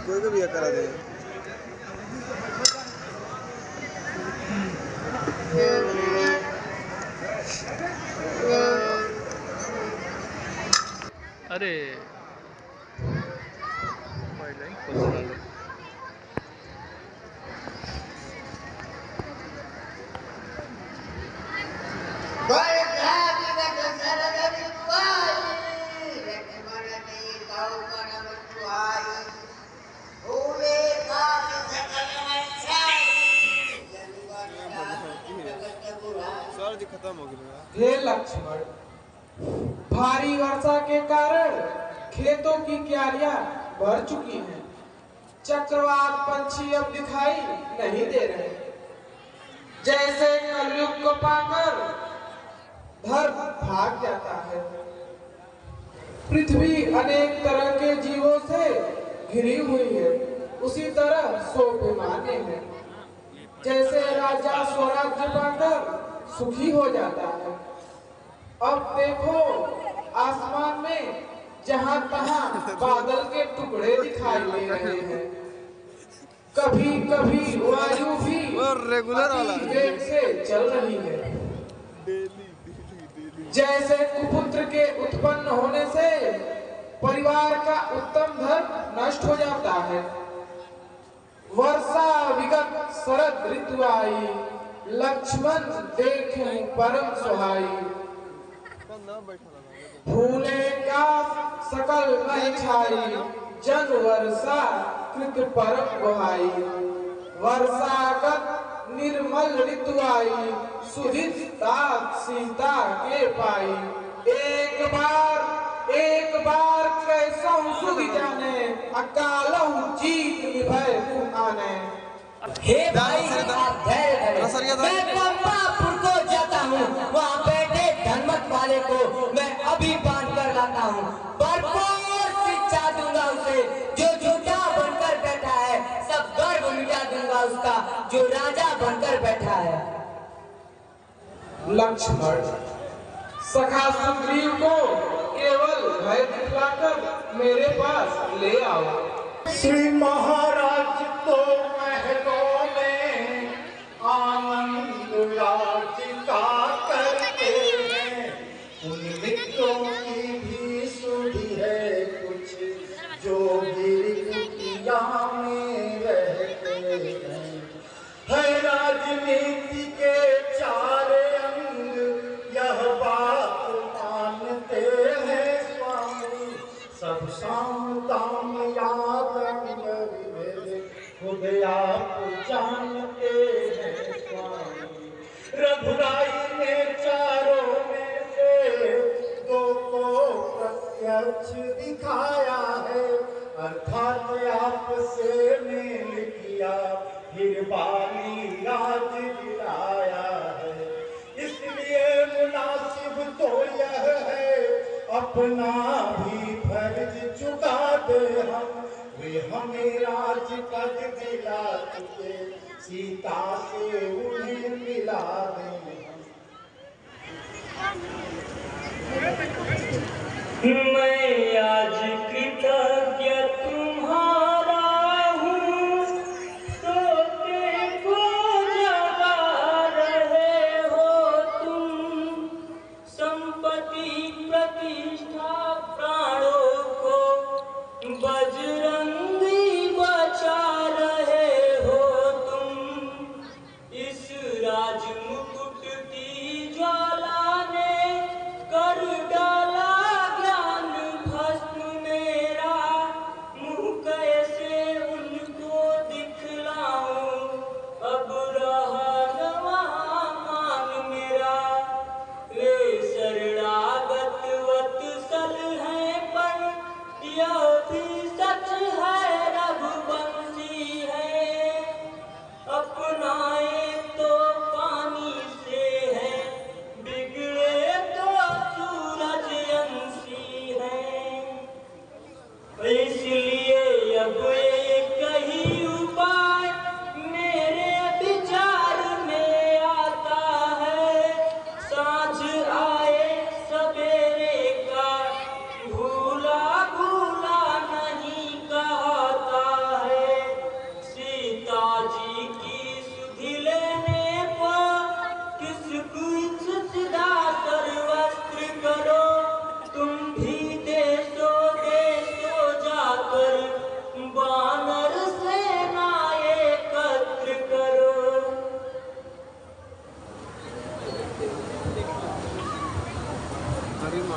कोई को भी करा दे। अरे खत्म हो गया। हे लक्ष्मण, भारी वर्षा के कारण खेतों की क्यारियां भर चुकी हैं। चक्रवात पंछी अब दिखाई नहीं दे रहे। जैसे कलयुग को पाकर धर्म भाग जाता है। पृथ्वी अनेक तरह के जीवों से घिरी हुई है, उसी तरह शोभामान्य है। जैसे राजा स्वराज्य पाकर सुखी हो जाता है। अब देखो आसमान में जहां तहां बादल के टुकड़े दिखाई दे रहे हैं। कभी कभी वायु भी रेगुलर वाला वेग से चल रही है। जैसे कुपुत्र के उत्पन्न होने से परिवार का उत्तम धर्म नष्ट हो जाता है। वर्षा विगत शरद ऋतु आई, लक्ष्मण देखे परम सुहाई। फूले का सकल मह छाई, जन वर्षा कृत परम गुहाई। वर्षागत निर्मल ऋतु आई, सुधिता सीता के पाई। एक बार कैसो सुध जाने, अकालहु जीत निभय मुँह आने। हे भाई आप धैर्य धरें। मैं पंपापुर को जाता हूँ, वहाँ बैठे धनमत वाले को मैं अभी बांध कर लाता हूँ। भरपूर शिक्षा दूंगा उसे जो झूठा बनकर बैठा है, सब गर्व मिटा दूंगा उसका जो राजा बनकर बैठा है। लक्ष्मण, सखा सुग्रीव को केवल भय दिखलाकर मेरे पास ले आओ। श्री महाराज तो महलों में आनंद याचिका करते हैं। उन मित्रों की भी सुधी है कुछ जो गिरगिटिया में रहते हैं। है राजनीति के चार अंग, यह बात मानते हैं स्वामी। सब शाम दाम याद खुद आप जानते हैं स्वामी। रघुराई ने चारों में से दो को प्रत्यक्ष दिखाया है, अर्थात आपसे मेल किया फिर बाली राज दिलाया है। इसलिए मुनासिब तो यह है अपना भी फर्ज चुका दे हम। वे हमें राज पद दिला चुके, सीता से उन्हें मिला दें। मैं आज कृतज्ञ तुम्हारा हूँ, सोते को जगा रहे हो तुम। संपत्ति प्रतिष्ठा प्राणों को बजरंगी बचा रहे हो तुम। इस राजमुकुट की ज्वाला ने कर डाला ज्ञान भस्म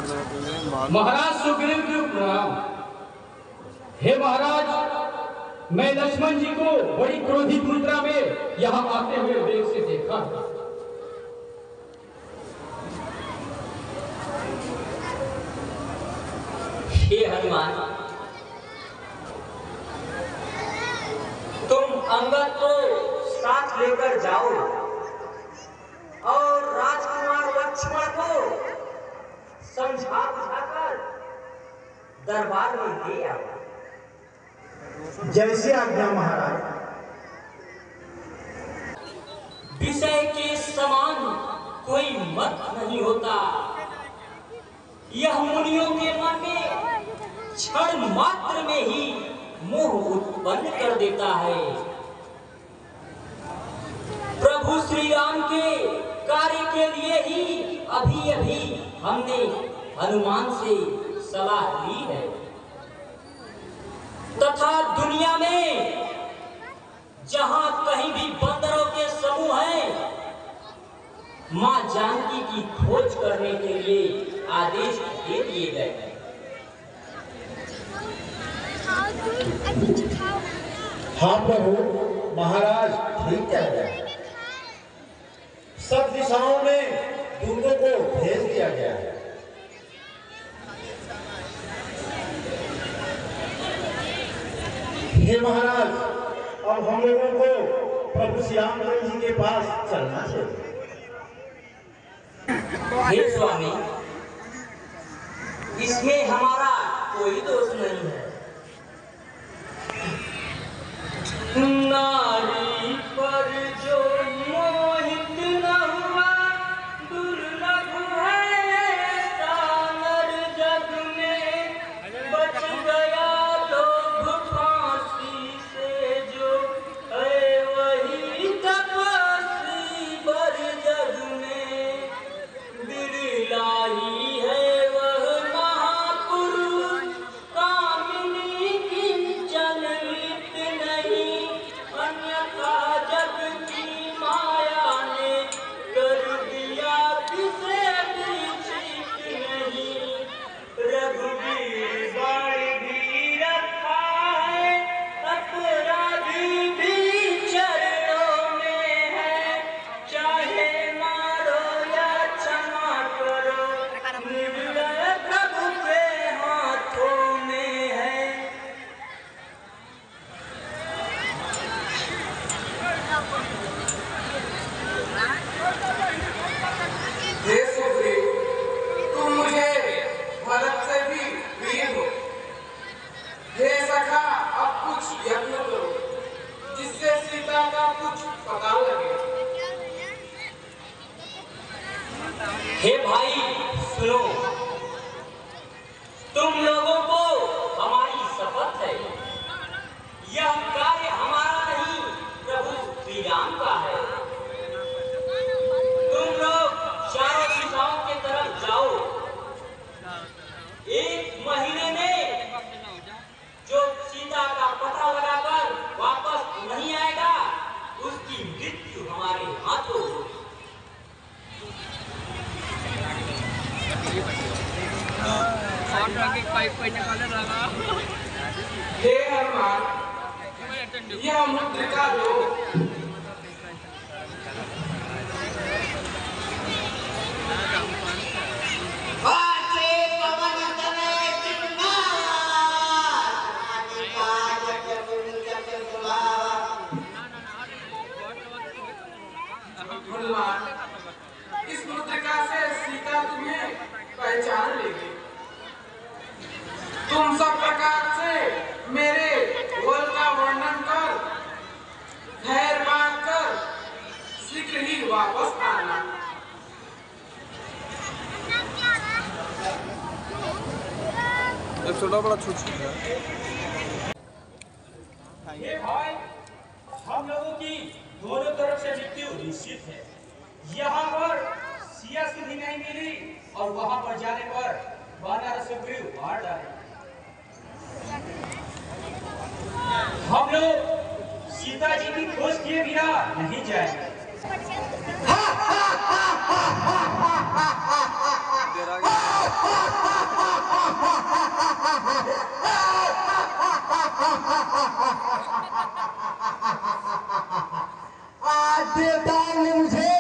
महाराज सुग्रीव जी प्रणाम। हे महाराज, मैं लक्ष्मण जी को बड़ी क्रोधित मुद्रा में यहाँ आते हुए वेग से देखा। हे हनुमान, तुम अंगद को साथ लेकर जाओ और राजकुमार लक्ष्मण को समझा बुझाकर दरबार में ले आओ। जैसे आज्ञा महाराज। विषय के समान कोई मत नहीं होता। यह मुनियों के मन में क्षण मात्र में ही मोह उत्पन्न कर देता है। प्रभु श्री राम के कार्य के लिए ही अभी अभी हमने हनुमान से सलाह ली है, तथा दुनिया में जहां कहीं भी बंदरों के समूह हैं, मां जानकी की खोज करने के लिए आदेश दे दिए गए हैं। हाँ प्रभु महाराज, ठीक कह रहे हैं। सब दिशाओं में दूतों को भेज दिया गया है। हे महाराज, अब हम लोगों को प्रभु श्री रामचंद्र जी के पास चलना चाहिए। हे स्वामी, इसमें हमारा कोई दोष नहीं है। नारी पर जो मोहित न हुआ, दुर्लभ है ऐसा नर जग में। बच गया लोभ फांसी से जो है वही तपस्वी बर जग में। बिरला ही है वह महापुरुष, कामिनी किंचन लिप्त नहीं। अन्यथा जग की माया ने कर दिया किसे भी ठीक नहीं। रघुवीर बाण भी रखा है, अपराधी भी चरणों में है। चाहे मारो या क्षमा करो, निर्णय प्रभु के हाथों में है। हे सुग्रीव, तुम मुझे भरत से भी वीर हो। हे सखा, अब कुछ यत्न करो जिससे सीता का कुछ पता लगे। हे भाई सुनो, तुम लोगों को हमारी शपथ है, यह कार्य हमारा नहीं प्रभु श्री राम का है। तुम लोग चारों दिशाओं की तरफ जाओ। 1 महीने में जो सीता का पता लगाकर वापस नहीं आएगा, उसकी मृत्यु हमारे हाथों होगी। हे हनुमान, यह मुद्रिका लो। हनुमान, इस मुद्रिका से सीता तुम्हें पहचान लेगी। तुम सब प्रकार से मेरे बल का वर्णन कर, धैर्य बांध कर शीघ्र ही वापस आना। छोटा बड़ा छूट है। ये भाई, हम लोगों की दोनों तरफ से मृत्यु निश्चित है। यहाँ पर सिया सुधी नहीं मिली और वहाँ पर जाने पर वानर सुग्रीव मार डाले। हम लोग सीता जी की खोज किए बिना नहीं जाएंगे। देर आ गया। देवताओं ने मुझे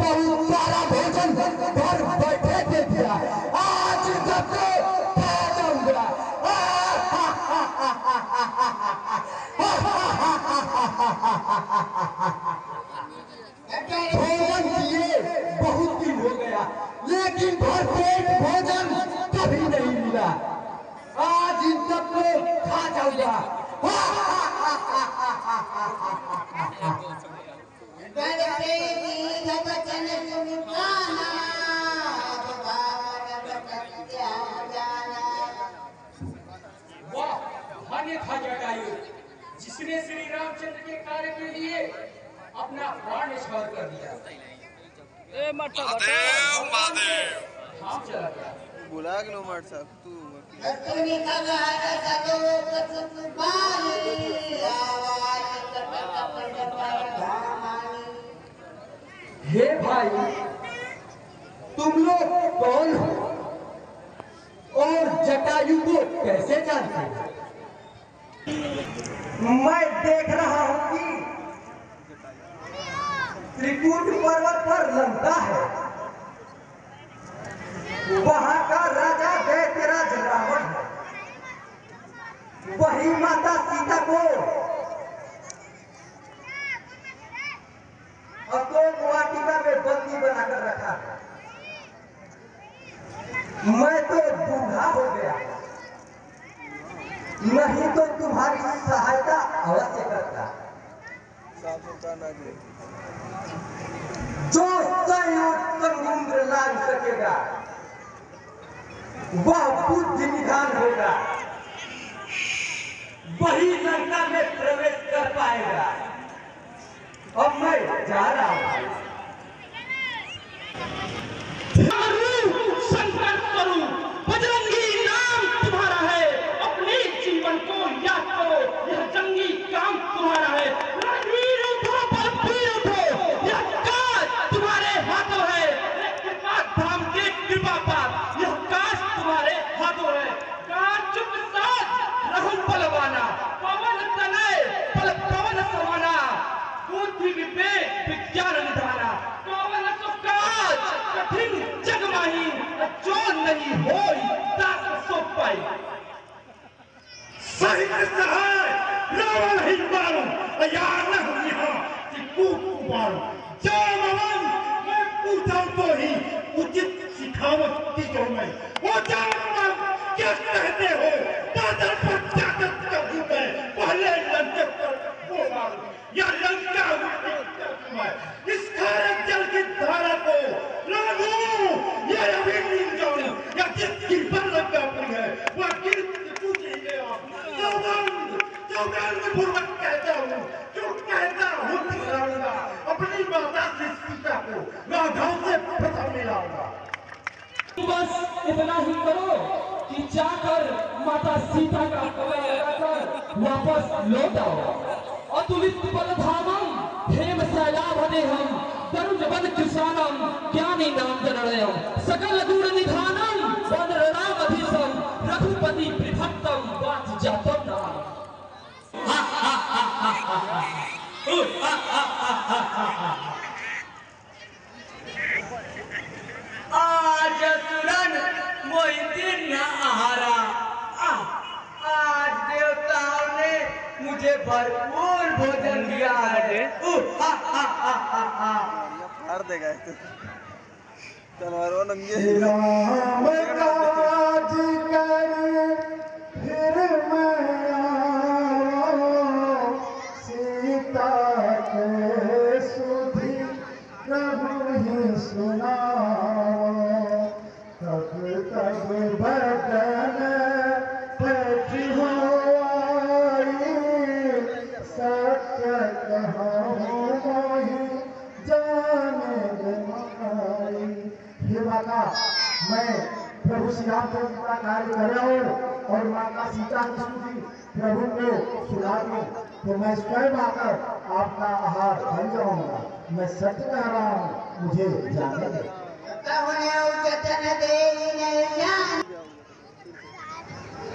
बहुत सारा भोजन घर बैठे दे दिया। आज सबको खा जाऊंगा। भोजन किए बहुत दिन हो गया, लेकिन भरपेट भोजन कभी नहीं मिला। आज इन सबको खा जाऊंगा। वाह, धन्य था जटायु, जिसने श्री रामचंद्र के कार्य के लिए अपना प्राण निछावर कर दिया। हाँ, चला गया। बुला के लो मट साहब तू हे भाई, तुम लोग कौन हो और जटायु को कैसे जानते हो? मैं देख रहा हूं कि त्रिकूट पर्वत पर लंका है, वहां का राजा दैत्यराज रावण है, वही माता सीता को अशोक वाटिका में बंदी बनाकर रखा है। मैं तो बूढ़ा हो गया, नहीं तो तुम्हारी सहायता अवश्य करता। जो समुद्र लांघ सकेगा वह बुद्धि निधान होगा, वही लंका में प्रवेश कर पाएगा। अब मैं जा रहा हूं। संकल्प करो, बजरंगी नाम तुम्हारा है, अपने जीवन को याद करो, यह जंगी काम तुम्हारा है। रणवीर उठो, बलवीर उठो, यह काज तुम्हारे हाथों है। कृपा धाम के कृपा पाप, यह काज तुम्हारे हाथों है। काज चुप साज रहु बलवाना, पवन तनय बल पवन समाना, बुद्धि विवेक विज्ञान निधाना, पवन तो काज कठिन जग माही, जो नहीं होई ताक सो पाई। साहित्य सहाय रावण ही मारो, यार न हूं यहाँ त्रिकूट मारो। जामवन मैं पूछा तो ही उचित सिखावत की जो मैं। वो जामवन क्या कहते हो, दादर पर जाकर कहूँ मैं, पहले लंके पर वो मारो या लंका इस खारे जल की धारा को लागू, ये अभी नींद जाऊं या जिसकी पर लंका पड़ी है वह गिरफ्त पूछेंगे आप। सौगंध पूर्वक कहता हूँ, जो कहता हूँ दिखाऊंगा, अपनी माता से सीता को राघव से प्रथम मिलाऊंगा। बस इतना ही करो कि जाकर माता सीता का कवच लगाकर वापस लौट आओ। अतुलित बलधामम हेम शैलाभदेहम तरुजवन कृशानम ज्ञानी नाम जननयम सकल गुण निधानम वनरणामधीशम रघुपति विभक्तम वाच जातम नाम। आज तुरन मोहित न आहारा, आज देवताओं ने मुझे भरपूर भोजन दिया है। हार देगा तो तलवारों नंगे राम काज कर फिर मैं आऊं, सीता के सुधि प्रभु ही सुनाओ। तब तब भजन बैठी हो आई, सत्य कहूँ मोहि जाने गई। हे माता, मैं प्रभु श्री रामचंद्र का कार्य कर रहा हूँ और माता सीता की स्तुति प्रभु को सुना दूं, तो मैं स्वयं आकर आपका आहार बन जाऊंगा। मैं सत्य कह रहा हूँ, मुझे जाने दे।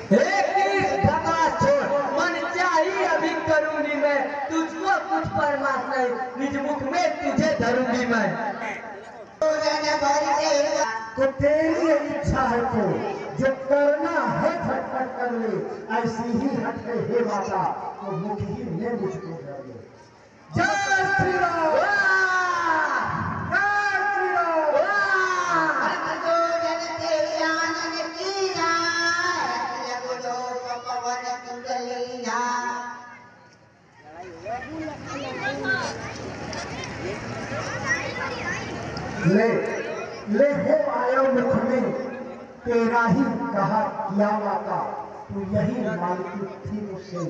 प्रकाश छोड़, मन चाहिए अभी करूंगी मैं, तुझको कुछ परमात्मा दिखाए निज मुख में तुझे धरूंगी मैं। तो तेरी ये इच्छा है तो जो करना है झटपट कर ले, ऐसी ही हट है हे माता तो मुख ही ने मुझको कर ले। जय श्री राम, जय श्री राम। ले ले हो आया मुख में तेरा ही कहा किया माता, तू यही मांगती थी मुझसे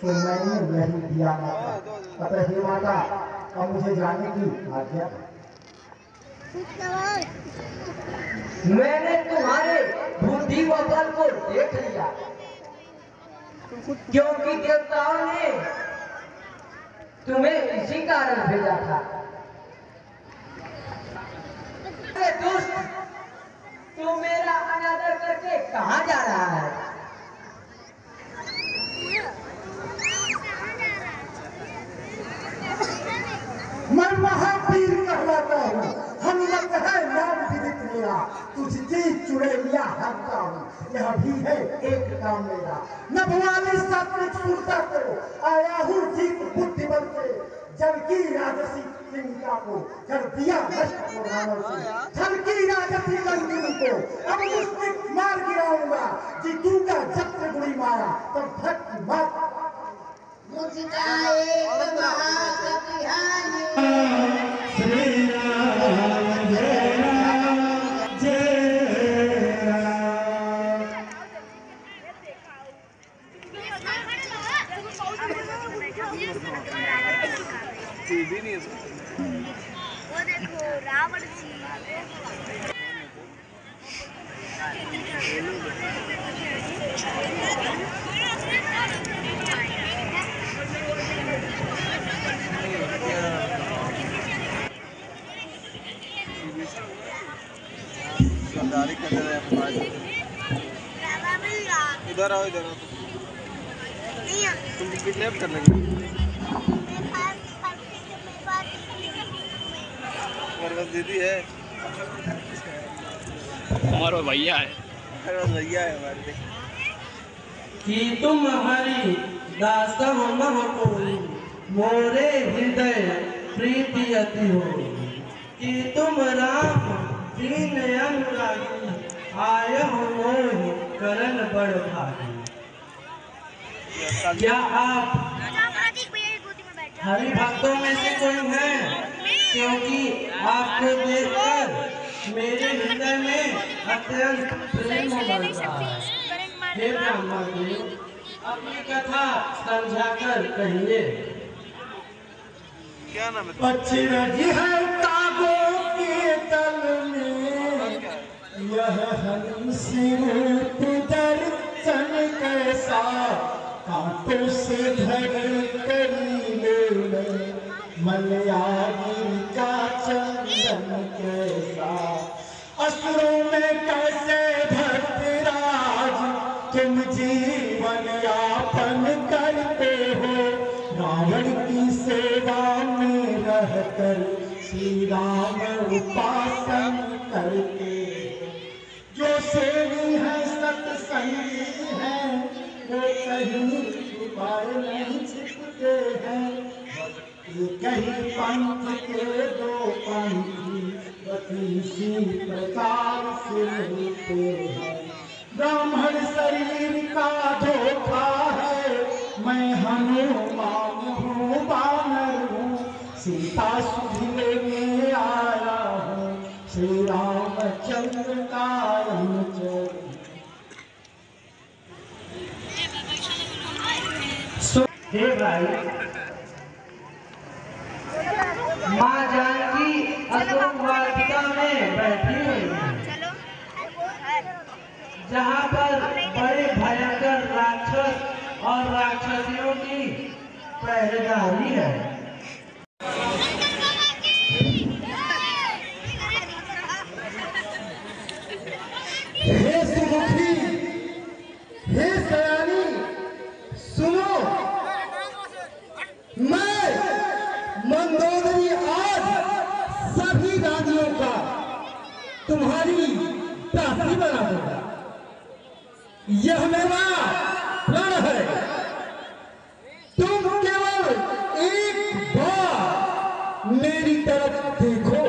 तो मैंने यही दिया माता। अतः हे माता अब मुझे जाने की आज्ञा। मैंने तुम्हारे बुद्धि व बल को देख लिया, क्योंकि देवताओं ने तुम्हें इसी कारण भेजा था। अरे दुष्ट, तू मेरा अनादर करके कहाँ जा रहा है? मैं महावीर कहलाता हूँ, हनुमत है नाम विदित मेरा, तुझकी चुड़ैलिया हरता हूँ, यह भी है एक काम मेरा। नभवाली सात्विक सुरता को आया हूँ जीत बुद्धि बल से, जल की राजसी चिंता को कर दिया नष्ट को रावण से, जल की राजसी लंकिनी को अब मुस्लिक मार गिराऊंगा, जीतूंगा जब से बुरी माया तब भक्त मार। श्री राम जय राम जय राम। टीवी नहीं है वो देखो रावण जी। इधर आओ, इधर आओ। तुम किडनैप कर लेंगे। हमारे पास दीदी है, हमारा भैया है, हमारे पास भैया है हमारे। कि तुम हरि दासव मह कोई, मोरे हृदय प्रीति अति हो। कि तुम राम दीन अनुरागी, आय हो मोहि करन बड़ भागी। क्या आप हरि भक्तों में से कोई हैं? क्योंकि आपको देखकर मेरे हृदय में अत्यंत प्रेम बढ़ रहा है। हे ब्राह्मण देव, अपनी कथा समझाकर कहिए। क्या नाम है? अचरज है कागों के तल में, यह हंसी रूप दर्शन कैसा, कांटों से भर करीले में मलयागी का चंदन कैसा। असुरों में कैसे भक्तराज तुम जीवन यापन करते हो, रावण की सेवा में रहकर श्री राम उपासन करते हो। जो सेवी है सत्संगी है, वो कहीं छुपाए नहीं छिपते हैं। कहीं पंथ के दो पंथी बतीसी प्रकार से होते हैं। ब्राह्मण शरीर का धोखा है, मैं हनुमान हूँ बानर हूँ, सीता सुधि लेने आया हूँ, श्री रामचंद्र का अनुचर। हे भाई, माँ जानकी अशोक वाटिका में बैठी हुई है, जहाँ पर बड़े भयंकर राक्षस और राक्षसियों की पहरेदारी है। हे सुमुखी, हे सयानी, सुनो, मैं मंदो बना दूंगा। यह मेरा प्रण है। तुम केवल एक बार मेरी तरफ देखो।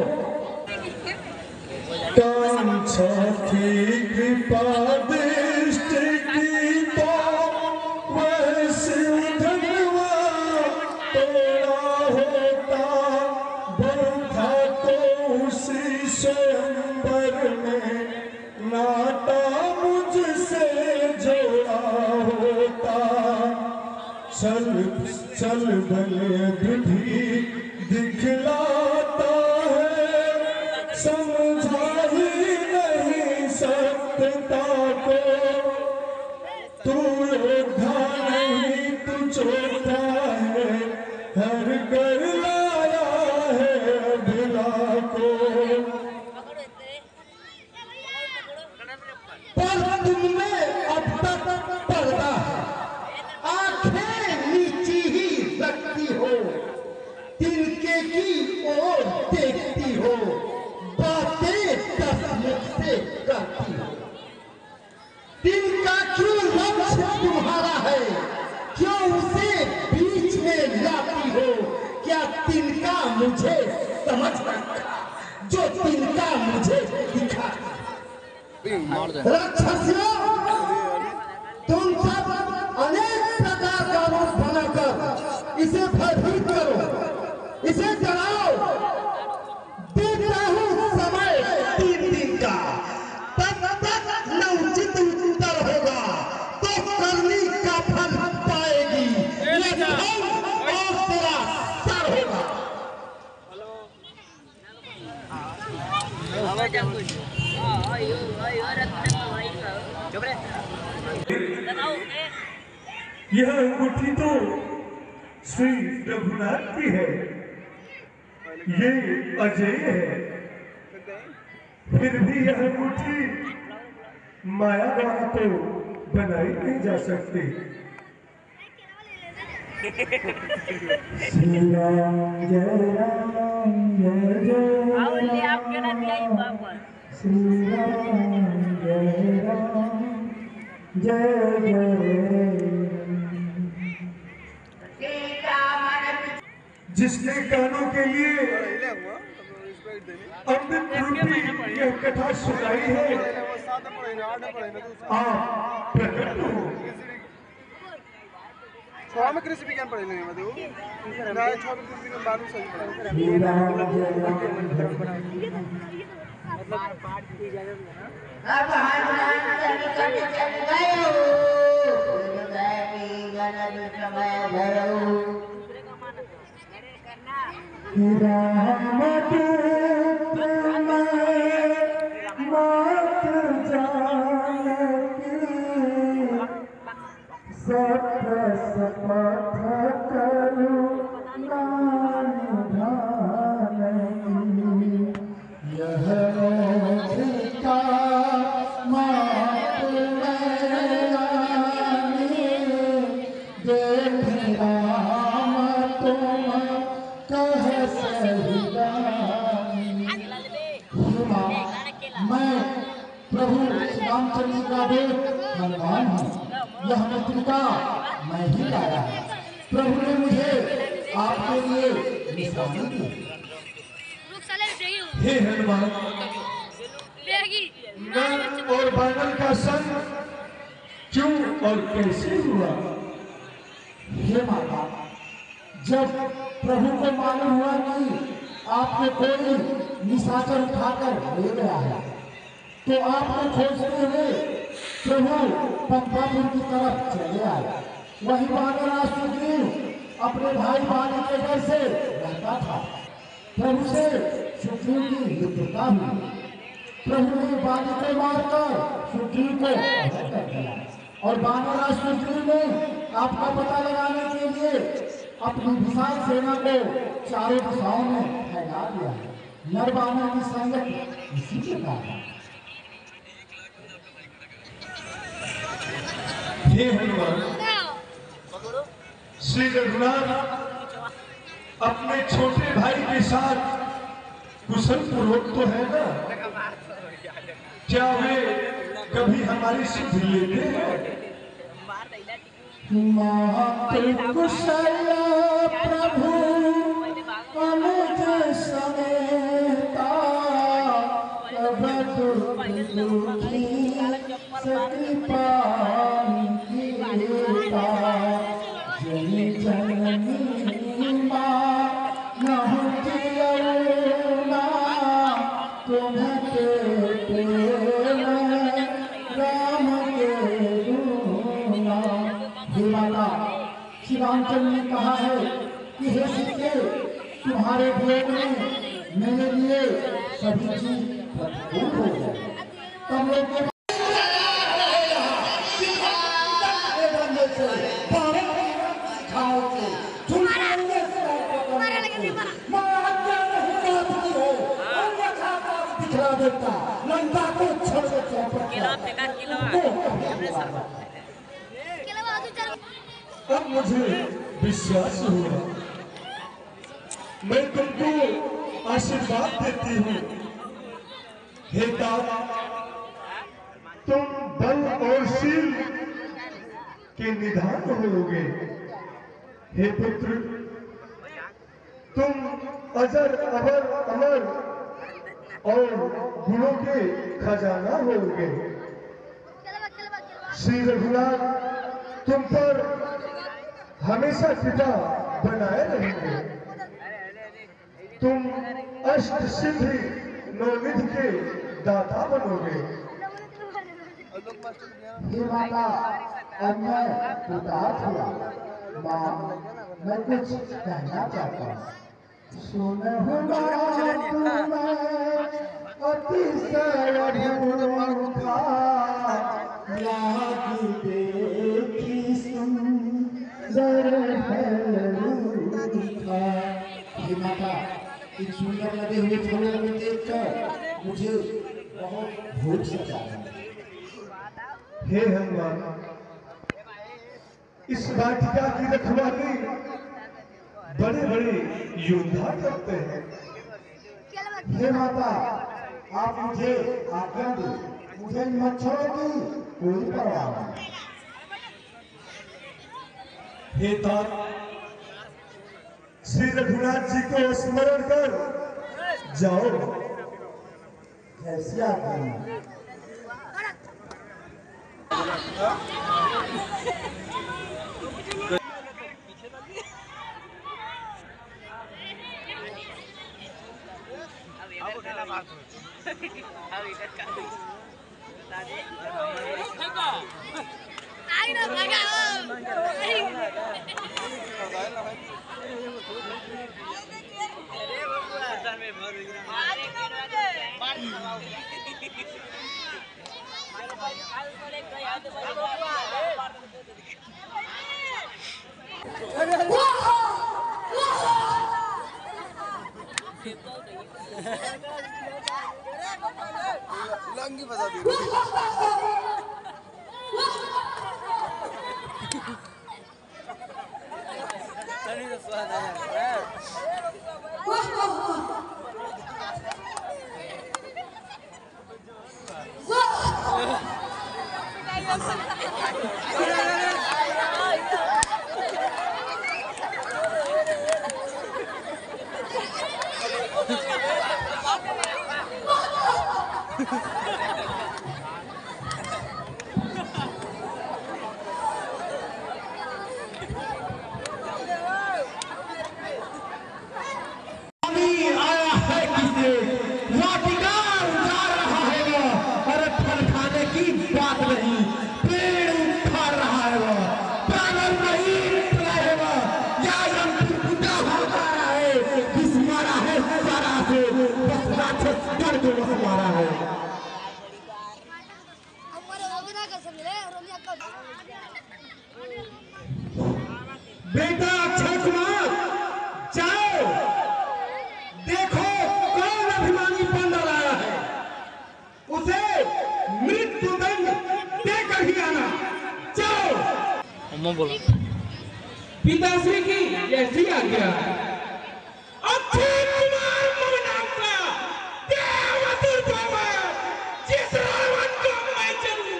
कांछा की कृपा दृष्टि की तो वैसे धनवा तोड़ा होता, बंधा तो उसी स्वयंवर में नाता मुझसे जोड़ा होता। चल चल बल विधि दिखलाता है, समझा ही नहीं सकता को। तू योद्धा नहीं तू चोथा है, हर कर लाया है भिला को। पर तुमने अब तक पर्दा है, आंखें नीची ही रखती हो, तिनके की ओर देखती हो, बातें दस मुख से करती हो। तिनका क्यों लक्ष्य तुम्हारा है, क्यों उसे बीच में लाती हो? क्या तिनका मुझे समझ रखा, जो तिनका मुझे दिखा? राक्षसियों, तुम सब अनेक प्रकार का रूप बनाकर इसे भयभीत करो, इसे डराओ। देता हूँ समय 3 दिन का, तब तक न उचित उत्तर होगा तो करनी का फल पाएगी, न धन और तेरा सर होगा। यह अंगूठी तो श्री रघुनाथ की है, ये अजय है। फिर भी यह अंगूठी माया द्वारा तो बनाई नहीं जा सकती। श्री राम जय राम जय जय श्री राम जय राम जय जय। जिसने कानों के लिए अमृत रूपी यह कथा सुनाई है, आप प्रकट हो। स्वामी कृषि विज्ञान पढ़ेंगे मधु ना स्वामी कृषि विज्ञान बालू सही पढ़ेंगे मतलब पाठ की इजाजत है ना। अब चल गए हो समय भरो राम रामचंद्र का देव हनुमान हूँ। यह पत्रिका मैं ही लाया। प्रभु ने मुझे आपके लिए निशानी दी। हे हनुमान, नर और बानर का संग क्यों और कैसे हुआ? हे माता, जब प्रभु को मालूम हुआ कि आपने कोई निशाचर उठाकर ले गया है, तो आपको खोजते हुए प्रभु पंपापुर की तरफ चले आए। वही बानर सुग्रीव अपने भाई बाली के घर से रहता था। प्रभु से सुग्रीव की मित्रता हुई। प्रभु ने बाली को मारकर सुग्रीव को हत्या कर दिया और बानर सुग्रीव ने आपका पता लगाने के लिए अपनी विशाल सेना को चारों दिशाओं में फैला दिया। नर बानर की संगत इसी प्रकार है। हे हनुमान, श्री रघुनाथ अपने छोटे भाई के साथ कुशल पूर्वक तो है ना? क्या वे कभी हमारी सुध लेते हैं। महाकुशल प्रभु अनुज समेता अब दुखी सकृपा कीता जय जननी माँ नहुति अरुणा तुम्हें राम के गुणा। हे माता, श्री रामचंद्र ने कहा है कि हे सीते, तुम्हारे वियोग में मेरे लिए सभी चीज प्रतिकूल हो गए। तब लोग अब मुझे विश्वास हुआ, मैं तुमको आशीर्वाद देती हूँ। हे दाता, तुम बल और शील के निधान होगे। हे पुत्र, तुम अजर अमर अमर और गुणों के खजाना होगे। श्री रघुनाथ तुम पर हमेशा कृपा बनाए रहेंगे। तुम अष्ट सिद्धि नवनिधि के दाता बनोगे। हे माता, अब मैं कृतार्थ हुआ। माँ, मैं कुछ कहना चाहता हूँ। सुनहु अतिशय अद्भुता लागी देखी सुंदर है रूठा। हे माता, इन सुंदर लगे हुए फलों को देखकर मुझे बहुत भूख सता है। हे हनुमान, इस वाटिका की रखवाली बड़े बड़े योद्धा करते हैं। हे माता, आप मुझे आज्ञा दो, मुझे मच्छरों की कोई परवाह नहीं। हे तात, श्री रघुनाथ जी को स्मरण कर जाओ। कैसी आज्ञा है? लंगी फंसा दी। तो स्वाद आया। बेटा अक्षय कुमार, जाओ देखो कौन अभिमानी पंडा लाया है, उसे मृत्युदंड देकर ही आना। जाओ। अम्मा बोला पिताश्री की जैसी आज्ञा। अक्षय कुमार नाम का देवदूत होगा, जिस रावण को मैं जन्म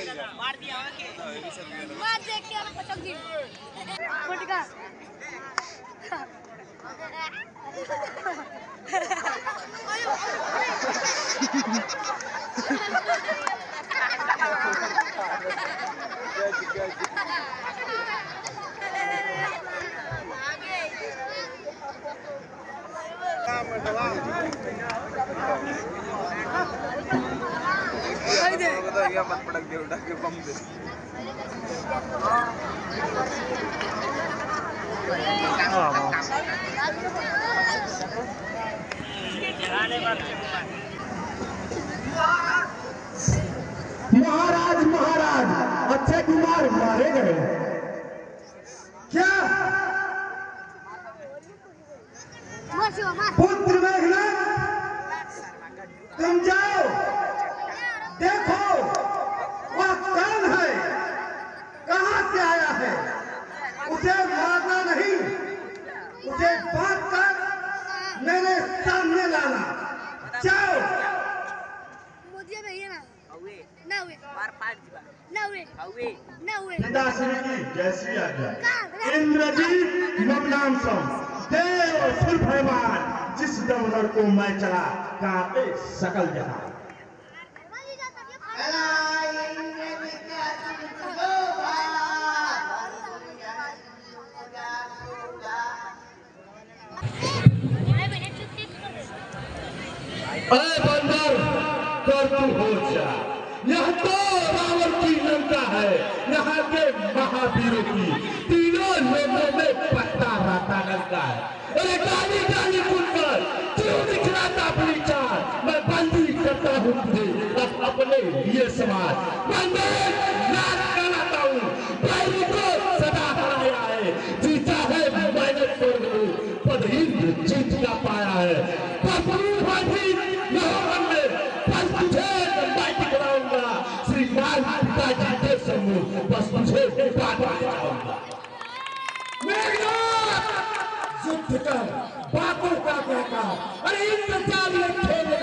मार देख के और पटक दी फटका मत पटक दे उठा के बम दे महाराज महाराज अक्षय कुमार मारे गए क्या? पुत्र मेघनाथ तुम जाओ देखो वह कौन है, कहां से आया है, उसे मारना नहीं, उसे बात कर मेरे सामने लाना। जाओ। पिताश्री की जैसी आज्ञा। इंद्रजीत ममनांसम देव सुर भगवान जिस दमगढ़ को मैं चला कांपे सकल जहां। बंदर कर तू हो जा, यह तो रावण की लंका है, यहाँ के महावीरों की तीनों लोगों में पट्टा रहता लंका है। अरे गाली गाली सुनकर क्यों दिखलाता अपनी चाल, मैं बंदी करता हूँ तुझे अपने लिए समाज। बंदर नाच कराता हूँ, भाई को सदा हराया है, जीता है मैंने स्वर्ग को, पद इंद्र जीत का पाया है। पिताजी के समूह बस तुझे युद्ध कर बातों का कहता। अरे इंद्रजाल में खेले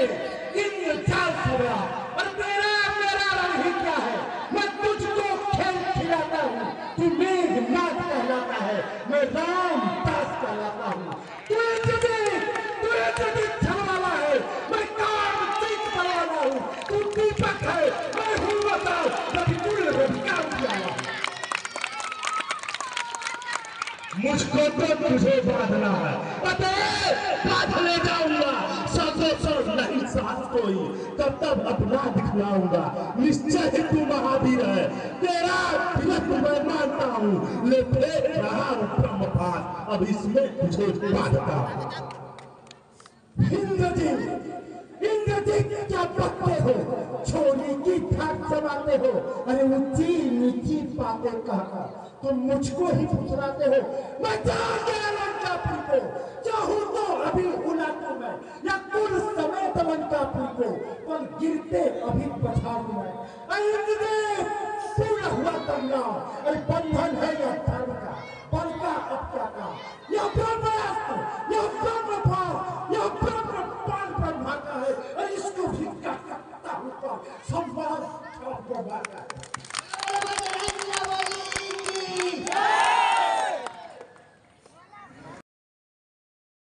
इंद्रजाल सवरा, और मेरा मेरा रंग ही क्या है, मैं तुझको खेल खिलाता हूँ, तू मेघनाथ कहलाता है, मैं रामदास कहलाता हूँ। तू छलवाला है, मैं कार्तिक बलवाना हूँ, तू दीपक है, मैं हूँ बताओ रविकुल रविका उजाला। मुझको तो तुझे बांधना है, अतः बांध ले जाऊंगा, सौ नहीं साथ कोई, तब अपना दिखलाऊंगा। निश्चय ही तू महावीर है, तेरा तिलक मैं मानता हूँ, ले फेंक रहा हूँ ब्रह्मपात, अब इसमें तुझे बांधता हूँ। इंद्रजीत क्या बकते हो, छोरी की ठाक जमाते हो, अरे ऊंची नीची बातें कहकर तुम मुझको ही फुसलाते हो। मैं जान गया लंकापुरी को, चाहूं तो अभी उलाटू मैं, या कुल समेत लंकापुरी को, पर गिरते अभी पछाड़ मैं। इंद्रजीत पूरा हुआ तंगाव, अरे बंधन है यह धर्म का, बल का अब क्या का, यह ब्रह्मास्त्र, यह ब्रह्मपात, यह